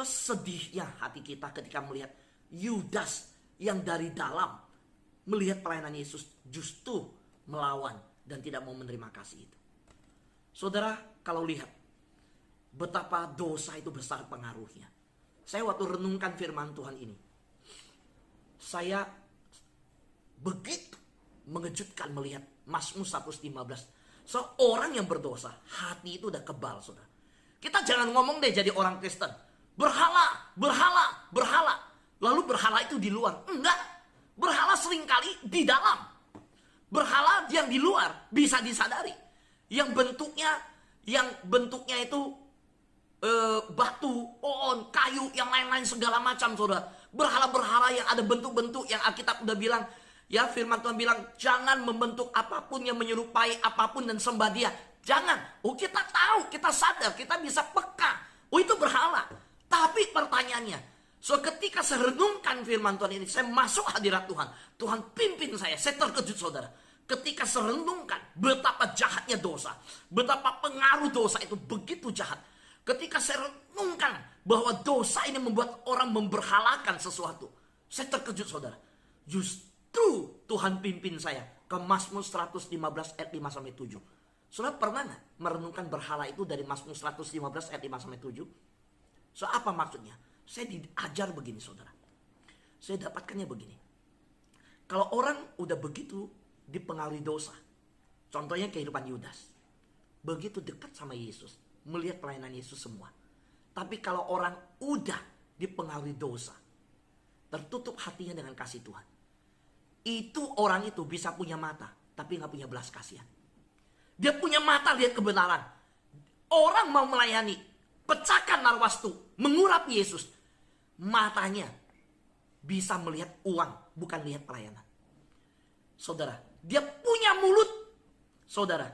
Sedihnya hati kita ketika melihat Yudas yang dari dalam melihat pelayanan Yesus justru melawan dan tidak mau menerima kasih itu. Saudara, kalau lihat betapa dosa itu besar pengaruhnya. Saya waktu renungkan firman Tuhan ini, saya begitu mengejutkan melihat Mazmur 115. Seorang yang berdosa, hati itu udah kebal, saudara. Kita jangan ngomong deh jadi orang Kristen. Berhala, berhala, berhala. Lalu berhala itu di luar. Enggak. Berhala seringkali di dalam. Berhala yang di luar bisa disadari. Yang bentuknya itu batu, pohon, kayu, yang lain-lain segala macam, saudara. Berhala-berhala yang ada bentuk-bentuk yang Alkitab udah bilang, ya firman Tuhan bilang, jangan membentuk apapun yang menyerupai apapun dan sembah dia. Jangan. Oh, kita tahu, kita sadar, kita bisa peka. Oh, itu berhala. Tapi pertanyaannya, ketika saya renungkan firman Tuhan ini, saya masuk hadirat Tuhan. Tuhan pimpin saya terkejut, saudara. Ketika saya renungkan betapa jahatnya dosa, betapa pengaruh dosa itu begitu jahat. Ketika saya renungkan bahwa dosa ini membuat orang memberhalakan sesuatu, saya terkejut, saudara. Justru Tuhan pimpin saya ke Mazmur 115 ayat 5-7. Saudara pernah gak merenungkan berhala itu dari Mazmur 115 ayat 5-7? Apa maksudnya? Saya diajar begini, saudara. Saya dapatkannya begini. Kalau orang udah begitu dipengaruhi dosa, contohnya kehidupan Yudas, begitu dekat sama Yesus, melihat pelayanan Yesus semua. Tapi kalau orang udah dipengaruhi dosa, tertutup hatinya dengan kasih Tuhan, itu orang itu bisa punya mata, tapi gak punya belas kasihan. Dia punya mata lihat kebenaran. Orang mau melayani, pecahkan narwastu, mengurap Yesus, matanya bisa melihat uang, bukan lihat pelayanan. Saudara, dia punya mulut, saudara,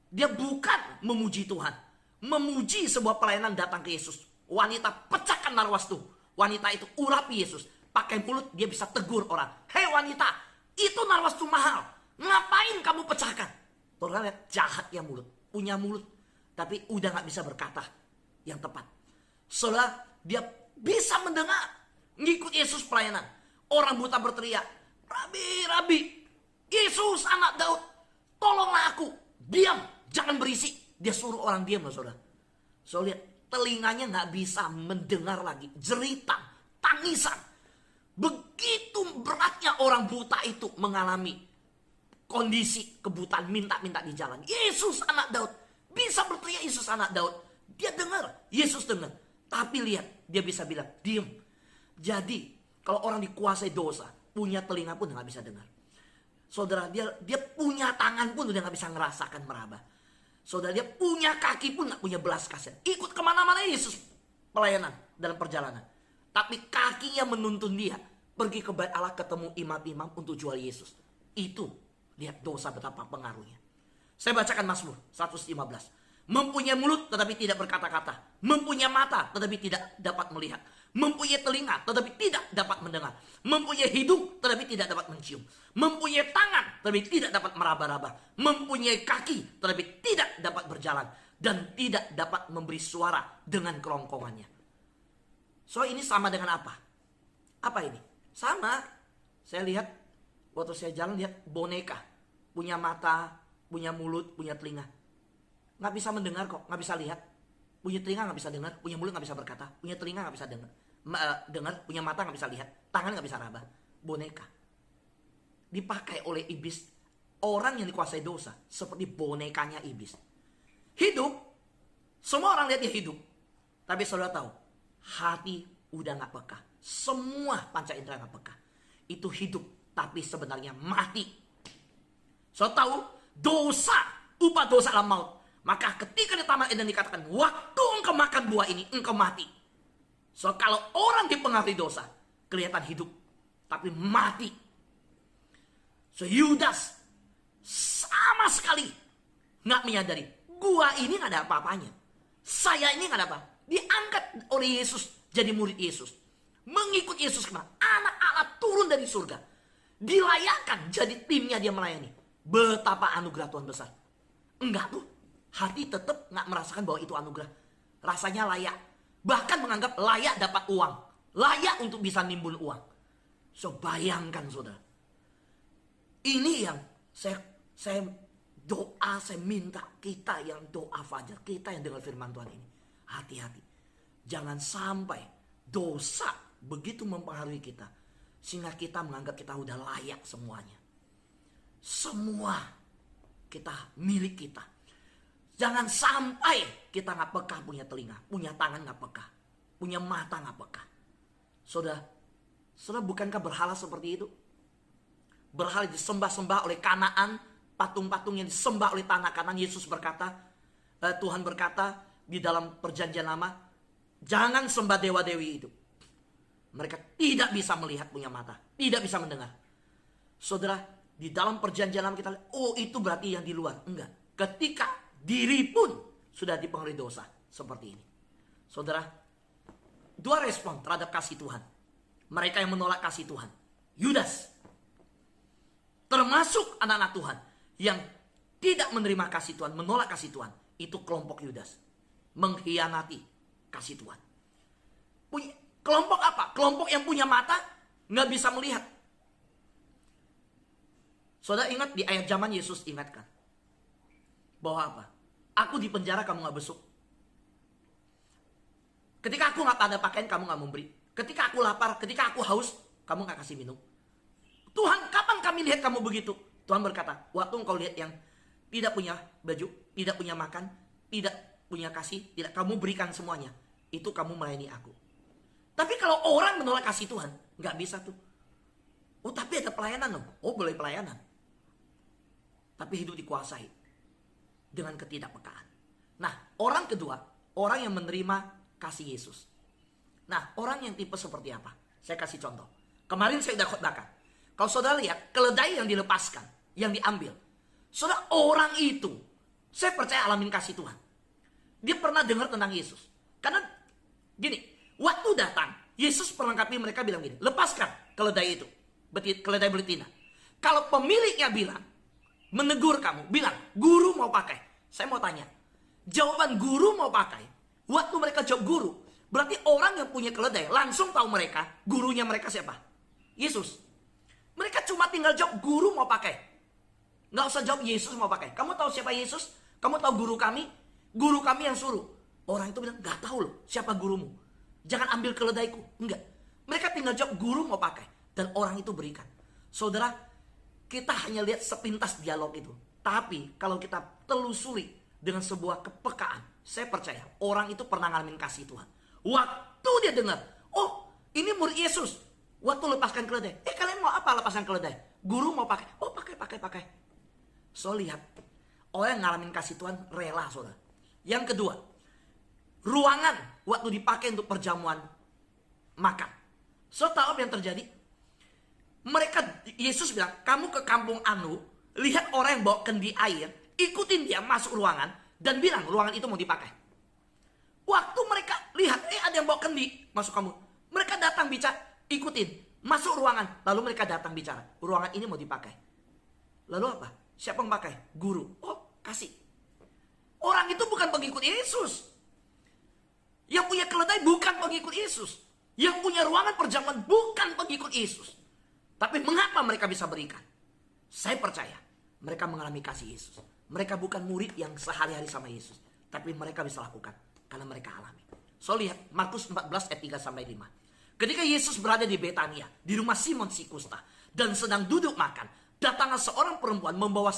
dia bukan memuji Tuhan, memuji sebuah pelayanan datang ke Yesus. Wanita pecahkan narwastu, wanita itu urapi Yesus, pakai mulut dia bisa tegur orang. Hei wanita, itu narwastu mahal, ngapain kamu pecahkan? Saudara lihat jahatnya mulut, punya mulut, tapi udah gak bisa berkata yang tepat. Saudara, dia bisa mendengar, ngikut Yesus pelayanan. Orang buta berteriak, Rabi, Rabi, Yesus anak Daud, tolonglah aku. Diam, jangan berisik. Dia suruh orang diam loh, saudara. Saudara lihat, telinganya gak bisa mendengar lagi jeritan, tangisan. Begitu beratnya orang buta itu mengalami kondisi kebutaan, minta-minta di jalan. Yesus anak Daud, bisa berteriak Yesus anak Daud. Dia dengar, Yesus dengar. Tapi lihat, dia bisa bilang, diam. Jadi, kalau orang dikuasai dosa, punya telinga pun gak bisa dengar. Saudara, dia punya tangan pun udah gak bisa ngerasakan meraba. Saudara, dia punya kaki pun gak punya belas kasihan. Ikut kemana-mana Yesus pelayanan dalam perjalanan. Tapi kakinya menuntun dia pergi ke bait Allah, ketemu imam-imam untuk jual Yesus. Itu, lihat dosa betapa pengaruhnya. Saya bacakan Mazmur 115. Mempunyai mulut tetapi tidak berkata-kata, mempunyai mata tetapi tidak dapat melihat, mempunyai telinga tetapi tidak dapat mendengar, mempunyai hidung tetapi tidak dapat mencium, mempunyai tangan tetapi tidak dapat meraba-raba, mempunyai kaki tetapi tidak dapat berjalan, dan tidak dapat memberi suara dengan kerongkongannya. So ini sama dengan apa? Apa ini? Sama. Saya lihat waktu saya jalan, lihat boneka, punya mata, punya mulut, punya telinga. Nggak bisa mendengar kok, nggak bisa lihat. Punya telinga nggak bisa dengar, punya mulut nggak bisa berkata, punya telinga nggak bisa dengar, punya mata nggak bisa lihat, tangan nggak bisa raba. Boneka. Dipakai oleh iblis, orang yang dikuasai dosa, seperti bonekanya iblis. Hidup, semua orang lihat dia hidup. Tapi saudara tahu, hati udah nggak peka. Semua panca indera nggak peka. Itu hidup, tapi sebenarnya mati. Saudara tahu, dosa, upah dosa adalah maut. Maka ketika di Taman Eden dikatakan, waktu engkau makan buah ini, engkau mati. So kalau orang dipengaruhi dosa, kelihatan hidup, tapi mati. So Yudas sama sekali nggak menyadari, gua ini nggak ada apa-apanya. Saya ini nggak ada apa. Diangkat oleh Yesus jadi murid Yesus, mengikut Yesus kemana? Anak Allah turun dari surga, dilayakkan jadi timnya dia melayani. Betapa anugerah Tuhan besar. Enggak tuh. Hati tetap nggak merasakan bahwa itu anugerah. Rasanya layak. Bahkan menganggap layak dapat uang. Layak untuk bisa nimbun uang. So bayangkan saudara. Ini yang saya doa, saya minta kita yang doa fajar, kita yang dengar firman Tuhan ini. Hati-hati. Jangan sampai dosa begitu mempengaruhi kita. Sehingga kita menganggap kita udah layak semuanya. Semua kita milik kita. Jangan sampai kita gak peka punya telinga, punya tangan gak peka, punya mata gak peka. Saudara, bukankah berhala seperti itu? Berhala disembah-sembah oleh Kanaan, patung-patung yang disembah oleh tanah Kanaan. Yesus berkata, Tuhan berkata di dalam perjanjian lama, jangan sembah dewa-dewi itu. Mereka tidak bisa melihat, punya mata, tidak bisa mendengar. Saudara, di dalam perjanjian lama kita lihat, oh itu berarti yang di luar. Enggak, ketika diri pun sudah dipengaruhi dosa seperti ini. Saudara, dua respon terhadap kasih Tuhan. Mereka yang menolak kasih Tuhan, Yudas, termasuk anak-anak Tuhan yang tidak menerima kasih Tuhan, menolak kasih Tuhan. Itu kelompok Yudas. Mengkhianati kasih Tuhan. Kelompok apa? Kelompok yang punya mata, nggak bisa melihat. Saudara ingat di ayat zaman Yesus ingatkan. Bahwa apa? Aku di penjara kamu nggak besuk. Ketika aku nggak ada pakaian kamu nggak memberi. Ketika aku lapar, ketika aku haus, kamu nggak kasih minum. Tuhan, kapan kami lihat kamu begitu? Tuhan berkata, waktu engkau lihat yang tidak punya baju, tidak punya makan, tidak punya kasih, tidak kamu berikan semuanya. Itu kamu melayani aku. Tapi kalau orang menolak kasih Tuhan, nggak bisa tuh. Oh tapi ada pelayanan loh. Oh boleh pelayanan. Tapi hidup dikuasai dengan ketidakpekaan. Nah orang kedua, orang yang menerima kasih Yesus. Nah orang yang tipe seperti apa? Saya kasih contoh. Kemarin saya udah khotbahkan. Kalau saudara lihat keledai yang dilepaskan, yang diambil. Saudara orang itu, saya percaya alamin kasih Tuhan. Dia pernah dengar tentang Yesus. Karena gini, waktu datang, Yesus perlengkapi mereka bilang gini, lepaskan keledai itu, keledai betina. Kalau pemiliknya bilang, menegur kamu, bilang, guru mau pakai. Saya mau tanya, jawaban guru mau pakai, waktu mereka jawab guru, berarti orang yang punya keledai langsung tahu mereka, gurunya mereka siapa? Yesus. Mereka cuma tinggal jawab guru mau pakai. Nggak usah jawab Yesus mau pakai. Kamu tahu siapa Yesus? Kamu tahu guru kami? Guru kami yang suruh. Orang itu bilang, gak tahu loh siapa gurumu. Jangan ambil keledaiku. Enggak. Mereka tinggal jawab guru mau pakai. Dan orang itu berikan. Saudara, kita hanya lihat sepintas dialog itu. Tapi kalau kita telusuri dengan sebuah kepekaan, saya percaya orang itu pernah ngalamin kasih Tuhan. Waktu dia dengar, oh ini murid Yesus. Waktu lepaskan keledai. Kalian mau apa lepaskan keledai? Guru mau pakai. Oh pakai. So lihat. Orang yang ngalamin kasih Tuhan rela saudara. Yang kedua. Ruangan waktu dipakai untuk perjamuan makan. So tahu apa yang terjadi? Mereka, Yesus bilang, kamu ke kampung Anu. Lihat orang yang bawa kendi air. Ikutin dia masuk ruangan. Dan bilang ruangan itu mau dipakai. Waktu mereka lihat, ada yang bawa kendi masuk kamu. Mereka datang bicara. Ikutin, masuk ruangan. Lalu mereka datang bicara, ruangan ini mau dipakai. Lalu apa? Siapa yang pakai? Guru. Oh, kasih. Orang itu bukan pengikut Yesus. Yang punya keledai bukan pengikut Yesus. Yang punya ruangan perjamuan bukan pengikut Yesus. Tapi mengapa mereka bisa berikan? Saya percaya mereka mengalami kasih Yesus. Mereka bukan murid yang sehari-hari sama Yesus. Tapi mereka bisa lakukan karena mereka alami. So lihat Markus 14 ayat 3-5. Ketika Yesus berada di Betania, di rumah Simon si kusta, dan sedang duduk makan, datanglah seorang perempuan membawa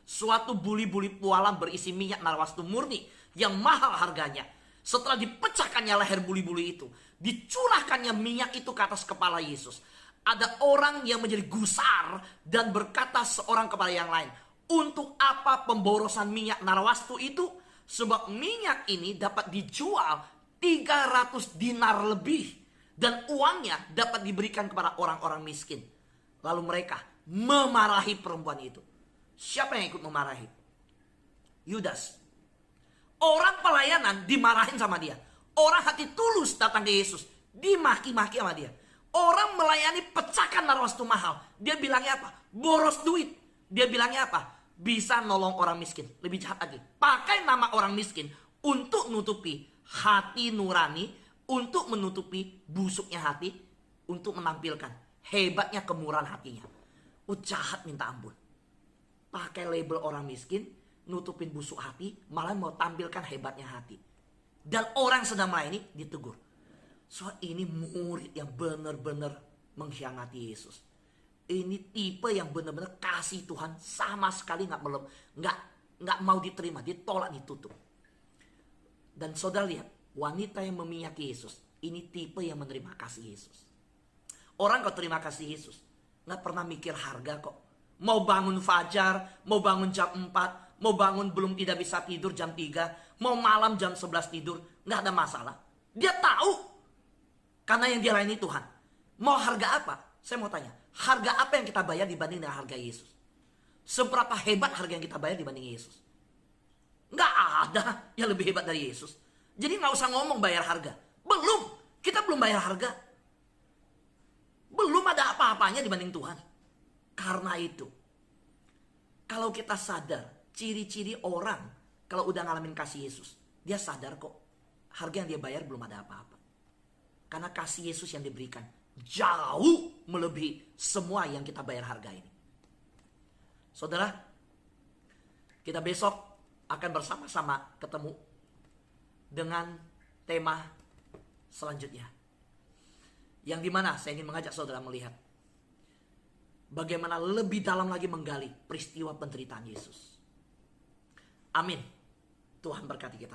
suatu buli-buli pualam berisi minyak narwastu murni yang mahal harganya. Setelah dipecahkannya leher buli-buli itu, dicurahkannya minyak itu ke atas kepala Yesus. Ada orang yang menjadi gusar dan berkata seorang kepada yang lain, untuk apa pemborosan minyak narwastu itu? Sebab minyak ini dapat dijual 300 dinar lebih. Dan uangnya dapat diberikan kepada orang-orang miskin. Lalu mereka memarahi perempuan itu. Siapa yang ikut memarahi? Yudas. Orang pelayanan dimarahin sama dia. Orang hati tulus datang ke Yesus, dimaki-maki sama dia. Orang melayani pecahkan narwastu mahal. Dia bilangnya apa? Boros duit. Dia bilangnya apa? Bisa nolong orang miskin. Lebih jahat lagi, pakai nama orang miskin untuk nutupi hati nurani untuk menutupi busuknya hati, untuk menampilkan hebatnya kemurahan hatinya. Jahat minta ampun. Pakai label orang miskin, nutupin busuk hati, malah mau tampilkan hebatnya hati. Dan orang sedang melayani ditegur. So ini murid yang benar-benar mengkhianati Yesus. Ini tipe yang benar-benar kasih Tuhan sama sekali nggak mau diterima, ditolak, ditutup. Dan saudara lihat, wanita yang memihaki Yesus, ini tipe yang menerima kasih Yesus. Orang kalau terima kasih Yesus, nggak pernah mikir harga kok. Mau bangun fajar, mau bangun jam 4, mau bangun belum tidak bisa tidur jam 3, mau malam jam 11 tidur, nggak ada masalah. Dia tahu, karena yang dia layani Tuhan. Mau harga apa? Saya mau tanya, harga apa yang kita bayar dibanding dengan harga Yesus? Seberapa hebat harga yang kita bayar dibanding Yesus? Nggak ada yang lebih hebat dari Yesus. Jadi nggak usah ngomong bayar harga. Belum, kita belum bayar harga. Belum ada apa-apanya dibanding Tuhan. Karena itu, kalau kita sadar ciri-ciri orang kalau udah ngalamin kasih Yesus, dia sadar kok harga yang dia bayar belum ada apa-apa. Karena kasih Yesus yang diberikan jauh melebihi semua yang kita bayar harga ini. Saudara, kita besok akan bersama-sama ketemu dengan tema selanjutnya. Yang dimana saya ingin mengajak saudara melihat bagaimana lebih dalam lagi menggali peristiwa penderitaan Yesus. Amin. Tuhan berkati kita.